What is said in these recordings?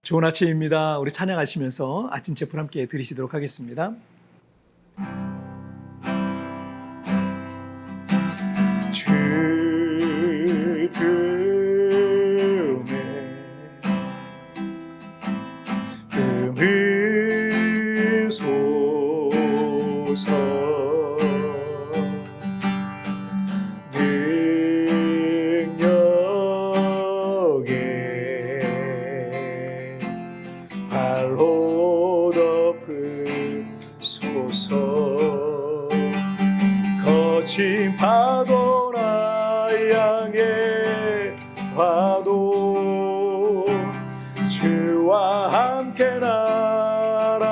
좋은 아침입니다. 우리 찬양하시면서 아침 제풀 함께 들으시도록 하겠습니다. 거친 파도나 향해 와도 주와 함께 날아오리니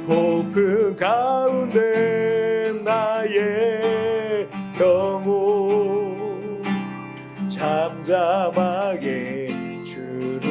폭풍 가운데 나의 영혼 잠잠하게 주를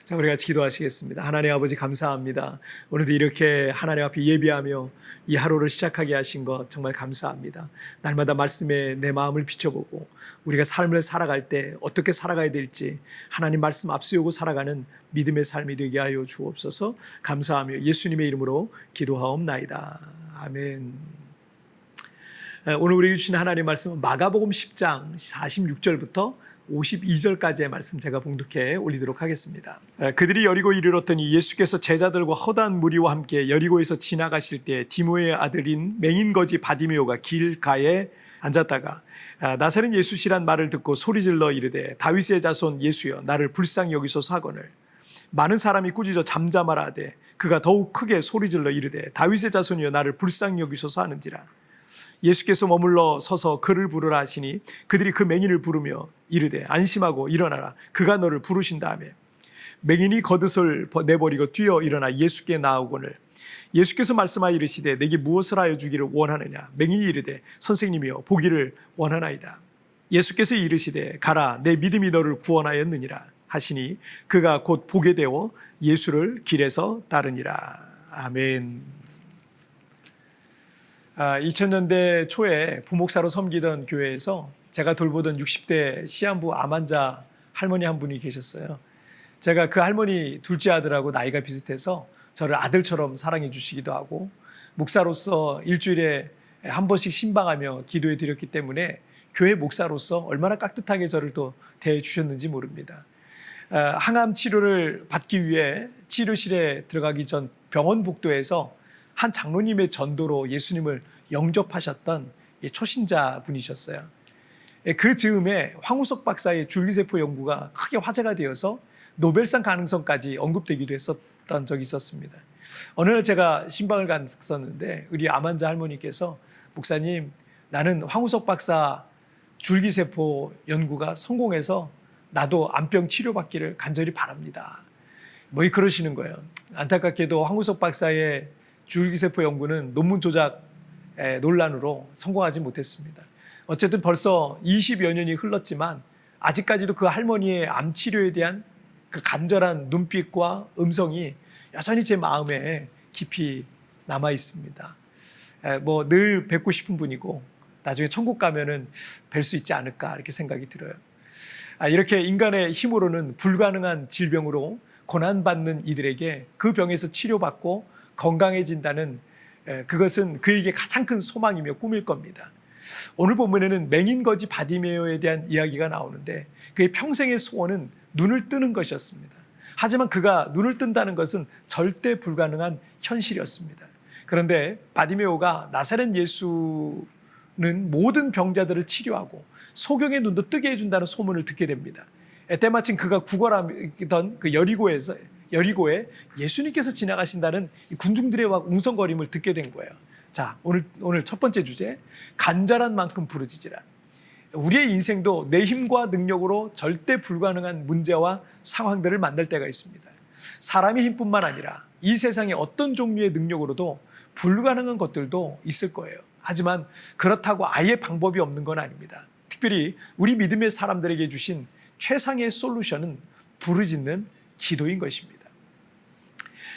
자, 우리 같이 기도하시겠습니다. 하나님 아버지 감사합니다. 오늘도 이렇게 하나님 앞에 예비하며 이 하루를 시작하게 하신 것 정말 감사합니다. 날마다 말씀에 내 마음을 비춰보고 우리가 삶을 살아갈 때 어떻게 살아가야 될지 하나님 말씀 앞세우고 살아가는 믿음의 삶이 되게 하여 주옵소서. 감사하며 예수님의 이름으로 기도하옵나이다. 아멘. 오늘 우리에게 주신 하나님 말씀은 마가복음 10장 46절부터 52절까지의 말씀 제가 봉독해 올리도록 하겠습니다. 그들이 여리고에 이르렀더니 예수께서 제자들과 허다한 무리와 함께 여리고에서 지나가실 때 디모의 아들인 맹인거지 바디메오가 길가에 앉았다가 나사렛 예수시란 말을 듣고 소리질러 이르되 다윗의 자손 예수여 나를 불쌍히 여기소서 하거늘 많은 사람이 꾸짖어 잠잠하라 하되 그가 더욱 크게 소리질러 이르되 다윗의 자손이여 나를 불쌍히 여기소서 하는지라. 예수께서 머물러 서서 그를 부르라 하시니 그들이 그 맹인을 부르며 이르되 안심하고 일어나라 그가 너를 부르신다 하며 맹인이 겉옷을 내버리고 뛰어 일어나 예수께 나아오거늘 예수께서 말씀하여 이르시되 내게 무엇을 하여 주기를 원하느냐. 맹인이 이르되 선생님이여 보기를 원하나이다. 예수께서 이르시되 가라 내 믿음이 너를 구원하였느니라 하시니 그가 곧 보게 되어 예수를 길에서 따르니라. 아멘. 2000년대 초에 부목사로 섬기던 교회에서 제가 돌보던 60대 시한부 암 환자 할머니 한 분이 계셨어요. 제가 그 할머니 둘째 아들하고 나이가 비슷해서 저를 아들처럼 사랑해 주시기도 하고 목사로서 일주일에 한 번씩 신방하며 기도해 드렸기 때문에 교회 목사로서 얼마나 깍듯하게 저를 또 대해 주셨는지 모릅니다. 항암 치료를 받기 위해 치료실에 들어가기 전 병원 복도에서 한 장로님의 전도로 예수님을 영접하셨던 초신자 분이셨어요. 그 즈음에 황우석 박사의 줄기세포 연구가 크게 화제가 되어서 노벨상 가능성까지 언급되기도 했었던 적이 있었습니다. 어느 날 제가 신방을 갔었는데 우리 암 환자 할머니께서 목사님 나는 황우석 박사 줄기세포 연구가 성공해서 나도 암병 치료받기를 간절히 바랍니다. 뭐 그러시는 거예요. 안타깝게도 황우석 박사의 줄기세포 연구는 논문 조작 논란으로 성공하지 못했습니다. 어쨌든 벌써 20여 년이 흘렀지만 아직까지도 그 할머니의 암 치료에 대한 그 간절한 눈빛과 음성이 여전히 제 마음에 깊이 남아 있습니다. 뭐 늘 뵙고 싶은 분이고 나중에 천국 가면은 뵐 수 있지 않을까 이렇게 생각이 들어요. 이렇게 인간의 힘으로는 불가능한 질병으로 고난받는 이들에게 그 병에서 치료받고 건강해진다는 그것은 그에게 가장 큰 소망이며 꿈일 겁니다. 오늘 본문에는 맹인거지 바디메오에 대한 이야기가 나오는데 그의 평생의 소원은 눈을 뜨는 것이었습니다. 하지만 그가 눈을 뜬다는 것은 절대 불가능한 현실이었습니다. 그런데 바디메오가 나사렛 예수는 모든 병자들을 치료하고 소경의 눈도 뜨게 해준다는 소문을 듣게 됩니다. 때마침 그가 구걸하던 그 여리고에 예수님께서 지나가신다는 군중들의 웅성거림을 듣게 된 거예요. 자, 오늘 첫 번째 주제, 간절한 만큼 부르짖으라. 우리의 인생도 내 힘과 능력으로 절대 불가능한 문제와 상황들을 만날 때가 있습니다. 사람의 힘뿐만 아니라 이 세상의 어떤 종류의 능력으로도 불가능한 것들도 있을 거예요. 하지만 그렇다고 아예 방법이 없는 건 아닙니다. 특별히 우리 믿음의 사람들에게 주신 최상의 솔루션은 부르짖는 기도인 것입니다.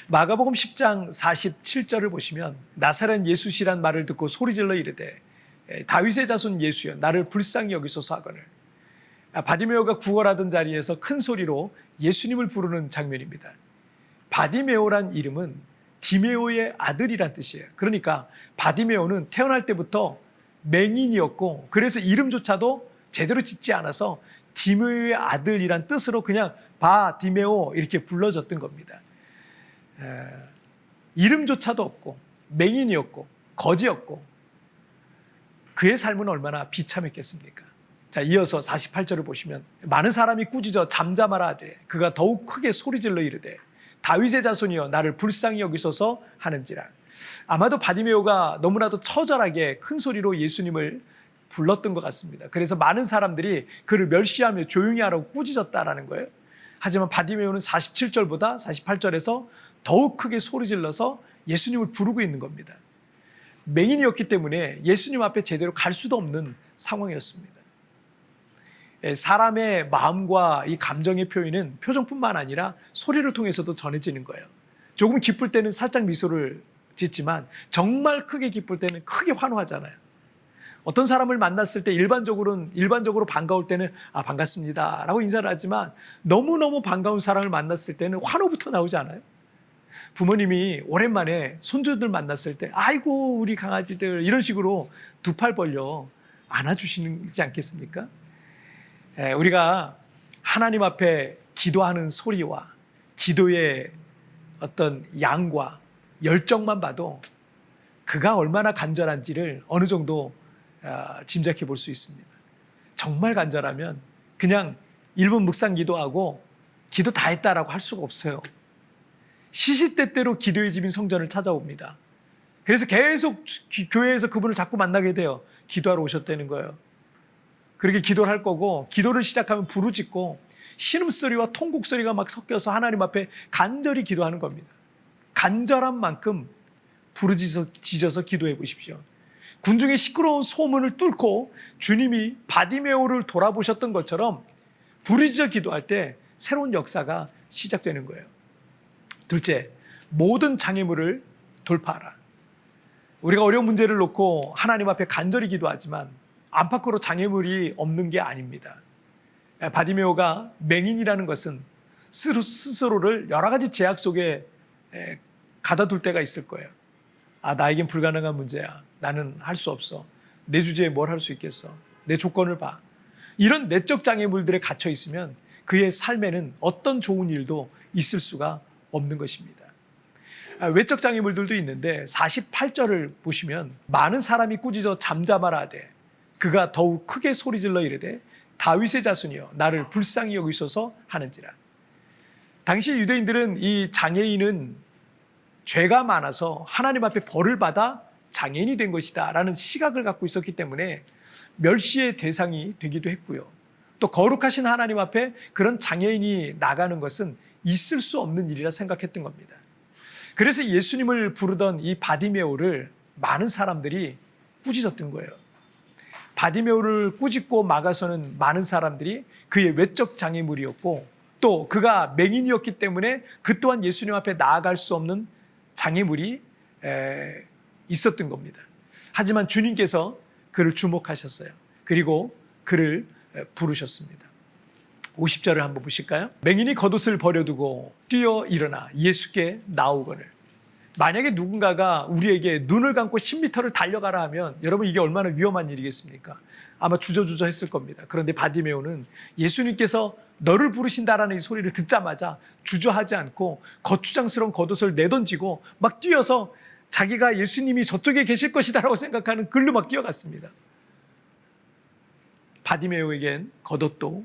마가복음 10장 47절을 보시면 나사렛 예수시란 말을 듣고 소리질러 이르되 다윗의 자손 예수여 나를 불쌍히 여기소서 하거늘. 바디메오가 구걸하던 자리에서 큰 소리로 예수님을 부르는 장면입니다. 바디메오란 이름은 디메오의 아들이란 뜻이에요. 그러니까 바디메오는 태어날 때부터 맹인이었고 그래서 이름조차도 제대로 짓지 않아서 디메오의 아들이란 뜻으로 그냥 바디메오 이렇게 불러졌던 겁니다. 이름조차도 없고 맹인이었고 거지였고 그의 삶은 얼마나 비참했겠습니까? 자, 이어서 48절을 보시면 많은 사람이 꾸짖어 잠잠하라 하되 그가 더욱 크게 소리질러 이르되 다윗의 자손이여 나를 불쌍히 여기소서 하는지라. 아마도 바디메오가 너무나도 처절하게 큰 소리로 예수님을 불렀던 것 같습니다. 그래서 많은 사람들이 그를 멸시하며 조용히 하라고 꾸짖었다라는 거예요. 하지만 바디메오는 47절보다 48절에서 더욱 크게 소리질러서 예수님을 부르고 있는 겁니다. 맹인이었기 때문에 예수님 앞에 제대로 갈 수도 없는 상황이었습니다. 사람의 마음과 이 감정의 표현은 표정뿐만 아니라 소리를 통해서도 전해지는 거예요. 조금 기쁠 때는 살짝 미소를 짓지만 정말 크게 기쁠 때는 크게 환호하잖아요. 어떤 사람을 만났을 때 일반적으로 반가울 때는 반갑습니다 라고 인사를 하지만 너무너무 반가운 사람을 만났을 때는 환호부터 나오지 않아요? 부모님이 오랜만에 손주들 만났을 때 아이고 우리 강아지들 이런 식으로 두 팔 벌려 안아주시지 않겠습니까? 우리가 하나님 앞에 기도하는 소리와 기도의 어떤 양과 열정만 봐도 그가 얼마나 간절한지를 어느 정도 짐작해 볼 수 있습니다. 정말 간절하면 그냥 1분 묵상 기도하고 기도 다 했다라고 할 수가 없어요. 시시때때로 기도의 집인 성전을 찾아옵니다. 그래서 계속 교회에서 그분을 자꾸 만나게 돼요. 기도하러 오셨다는 거예요. 그렇게 기도를 할 거고 기도를 시작하면 부르짖고 신음소리와 통곡소리가 막 섞여서 하나님 앞에 간절히 기도하는 겁니다. 간절한 만큼 부르짖어서 기도해 보십시오. 군중의 시끄러운 소문을 뚫고 주님이 바디메오를 돌아보셨던 것처럼 부르짖어 기도할 때 새로운 역사가 시작되는 거예요. 둘째, 모든 장애물을 돌파하라. 우리가 어려운 문제를 놓고 하나님 앞에 간절히 기도하지만 안팎으로 장애물이 없는 게 아닙니다. 바디메오가 맹인이라는 것은 스스로를 여러 가지 제약 속에 가둬둘 때가 있을 거예요. 나에겐 불가능한 문제야. 나는 할 수 없어. 내 주제에 뭘 할 수 있겠어. 내 조건을 봐. 이런 내적 장애물들에 갇혀 있으면 그의 삶에는 어떤 좋은 일도 있을 수가 없는 것입니다. 외적 장애물들도 있는데 48절을 보시면 많은 사람이 꾸짖어 잠잠하라 하되 그가 더욱 크게 소리질러 이르되 다윗의 자손이여 나를 불쌍히 여기소서 하는지라. 당시 유대인들은 이 장애인은 죄가 많아서 하나님 앞에 벌을 받아 장애인이 된 것이다 라는 시각을 갖고 있었기 때문에 멸시의 대상이 되기도 했고요. 또 거룩하신 하나님 앞에 그런 장애인이 나가는 것은 있을 수 없는 일이라 생각했던 겁니다. 그래서 예수님을 부르던 이 바디메오를 많은 사람들이 꾸짖었던 거예요. 바디메오를 꾸짖고 막아서는 많은 사람들이 그의 외적 장애물이었고 또 그가 맹인이었기 때문에 그 또한 예수님 앞에 나아갈 수 없는 장애물이 있었던 겁니다. 하지만 주님께서 그를 주목하셨어요. 그리고 그를 부르셨습니다. 50절을 한번 보실까요? 맹인이 겉옷을 버려두고 뛰어 일어나 예수께 나오거늘. 만약에 누군가가 우리에게 눈을 감고 10m를 달려가라 하면 여러분 이게 얼마나 위험한 일이겠습니까? 아마 주저주저 했을 겁니다. 그런데 바디메오는 예수님께서 너를 부르신다라는 이 소리를 듣자마자 주저하지 않고 거추장스러운 겉옷을 내던지고 막 뛰어서 자기가 예수님이 저쪽에 계실 것이다라고 생각하는 글로 막 뛰어갔습니다. 바디메오에겐 겉옷도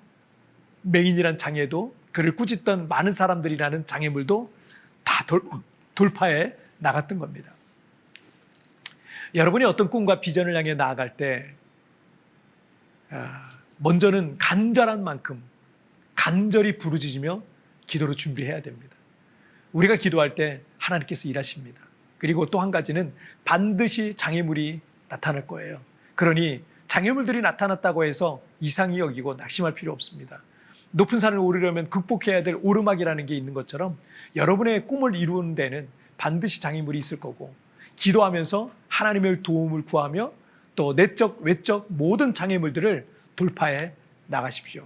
맹인이란 장애도 그를 꾸짖던 많은 사람들이라는 장애물도 다 돌파해 나갔던 겁니다. 여러분이 어떤 꿈과 비전을 향해 나아갈 때 먼저는 간절한 만큼 간절히 부르짖으며 기도로 준비해야 됩니다. 우리가 기도할 때 하나님께서 일하십니다. 그리고 또 한 가지는 반드시 장애물이 나타날 거예요. 그러니 장애물들이 나타났다고 해서 이상히 여기고 낙심할 필요 없습니다. 높은 산을 오르려면 극복해야 될 오르막이라는 게 있는 것처럼 여러분의 꿈을 이루는 데는 반드시 장애물이 있을 거고, 기도하면서 하나님의 도움을 구하며 또 내적, 외적 모든 장애물들을 돌파해 나가십시오.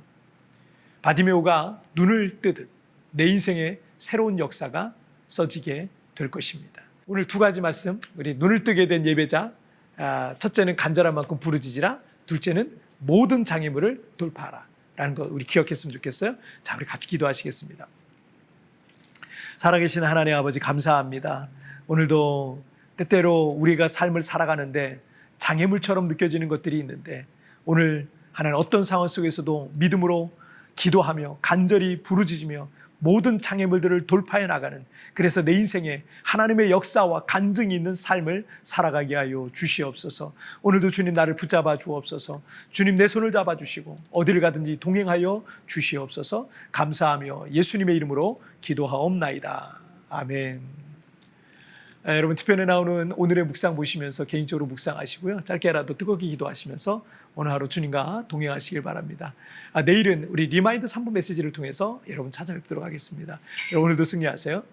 바디메오가 눈을 뜨듯 내 인생에 새로운 역사가 써지게 될 것입니다. 오늘 두 가지 말씀, 우리 눈을 뜨게 된 예배자, 첫째는 간절한 만큼 부르짖으라, 둘째는 모든 장애물을 돌파하라 라는 거 우리 기억했으면 좋겠어요. 자, 우리 같이 기도하시겠습니다. 살아계신 하나님 아버지, 감사합니다. 오늘도 때때로 우리가 삶을 살아가는데 장애물처럼 느껴지는 것들이 있는데, 오늘 하나님 어떤 상황 속에서도 믿음으로 기도하며 간절히 부르짖으며 모든 장애물들을 돌파해 나가는, 그래서 내 인생에 하나님의 역사와 간증이 있는 삶을 살아가게 하여 주시옵소서. 오늘도 주님 나를 붙잡아 주옵소서. 주님 내 손을 잡아 주시고 어디를 가든지 동행하여 주시옵소서. 감사하며 예수님의 이름으로 기도하옵나이다. 아멘. 여러분, 특편에 나오는 오늘의 묵상 보시면서 개인적으로 묵상하시고요, 짧게라도 뜨겁게 기도하시면서 오늘 하루 주님과 동행하시길 바랍니다. 내일은 우리 리마인드 3부 메시지를 통해서 여러분 찾아뵙도록 하겠습니다. 여러분, 오늘도 승리하세요.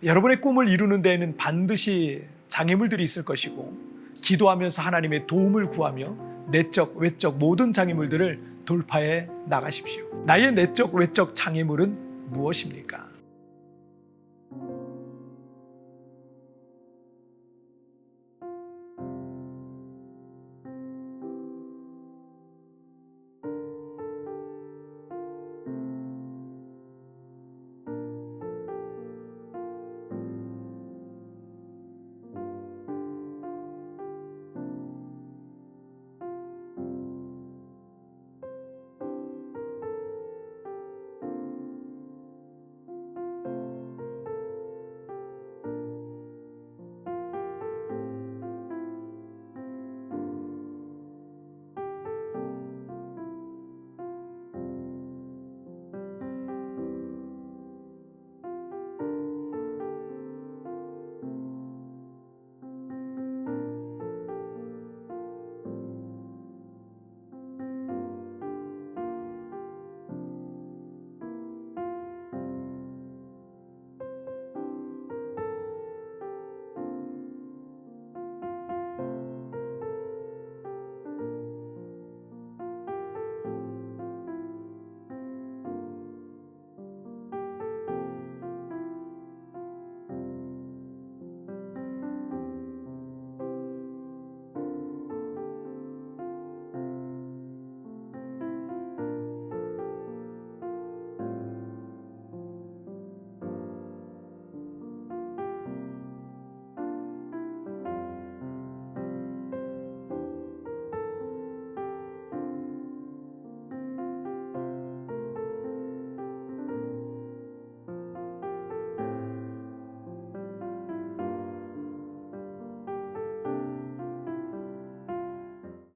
여러분의 꿈을 이루는 데에는 반드시 장애물들이 있을 것이고, 기도하면서 하나님의 도움을 구하며 내적, 외적 모든 장애물들을 돌파해 나가십시오. 나의 내적, 외적 장애물은 무엇입니까?